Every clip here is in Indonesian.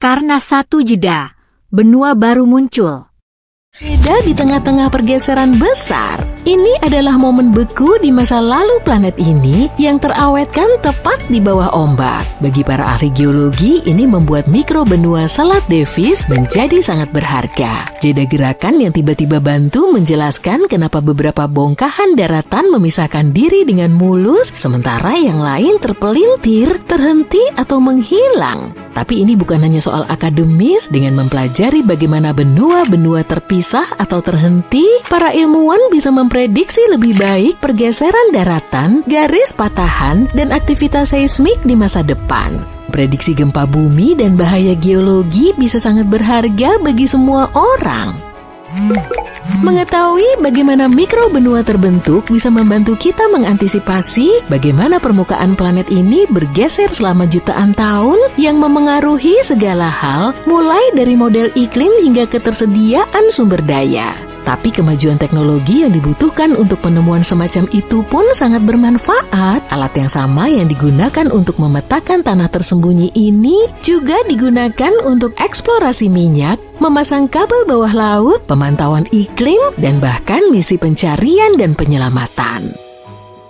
Karena satu jeda, benua baru muncul. Beda di tengah-tengah pergeseran besar. Ini adalah momen beku di masa lalu planet ini yang terawetkan tepat di bawah ombak. Bagi para ahli geologi, ini membuat mikrobenua Selat Davis menjadi sangat berharga. Jeda gerakan yang tiba-tiba bantu menjelaskan kenapa beberapa bongkahan daratan memisahkan diri dengan mulus, sementara yang lain terpelintir, terhenti, atau menghilang. Tapi ini bukan hanya soal akademis. Dengan mempelajari bagaimana benua-benua terpisah atau terhenti, para ilmuwan bisa memprediksi lebih baik pergeseran daratan, garis patahan, dan aktivitas seismik di masa depan. Prediksi gempa bumi dan bahaya geologi bisa sangat berharga bagi semua orang. Mengetahui bagaimana mikrobenua terbentuk bisa membantu kita mengantisipasi bagaimana permukaan planet ini bergeser selama jutaan tahun yang memengaruhi segala hal, mulai dari model iklim hingga ketersediaan sumber daya. Tapi kemajuan teknologi yang dibutuhkan untuk penemuan semacam itu pun sangat bermanfaat. Alat yang sama yang digunakan untuk memetakan tanah tersembunyi ini juga digunakan untuk eksplorasi minyak, memasang kabel bawah laut, pemantauan iklim, dan bahkan misi pencarian dan penyelamatan.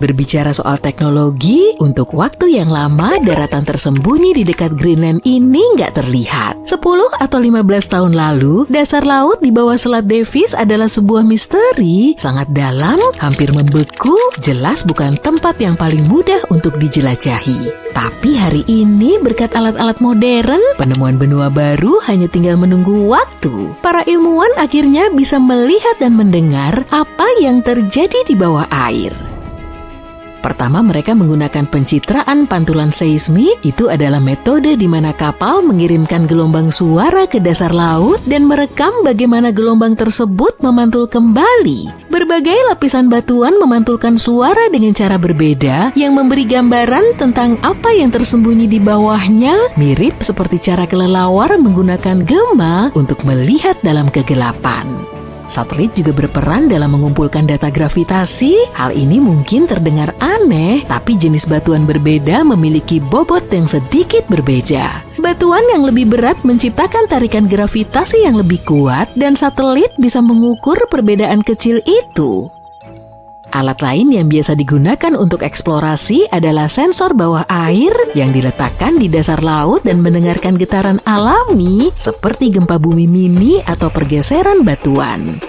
Berbicara soal teknologi, untuk waktu yang lama daratan tersembunyi di dekat Greenland ini nggak terlihat. 10 atau 15 tahun lalu, dasar laut di bawah Selat Davis adalah sebuah misteri, sangat dalam, hampir membeku, jelas bukan tempat yang paling mudah untuk dijelajahi. Tapi hari ini berkat alat-alat modern, penemuan benua baru hanya tinggal menunggu waktu. Para ilmuwan akhirnya bisa melihat dan mendengar apa yang terjadi di bawah air. Pertama, mereka menggunakan pencitraan pantulan seismik. Itu adalah metode di mana kapal mengirimkan gelombang suara ke dasar laut dan merekam bagaimana gelombang tersebut memantul kembali. Berbagai lapisan batuan memantulkan suara dengan cara berbeda yang memberi gambaran tentang apa yang tersembunyi di bawahnya, mirip seperti cara kelelawar menggunakan gema untuk melihat dalam kegelapan. Satelit juga berperan dalam mengumpulkan data gravitasi. Hal ini mungkin terdengar aneh, tapi jenis batuan berbeda memiliki bobot yang sedikit berbeda. Batuan yang lebih berat menciptakan tarikan gravitasi yang lebih kuat, dan satelit bisa mengukur perbedaan kecil itu. Alat lain yang biasa digunakan untuk eksplorasi adalah sensor bawah air yang diletakkan di dasar laut dan mendengarkan getaran alami seperti gempa bumi mini atau pergeseran batuan.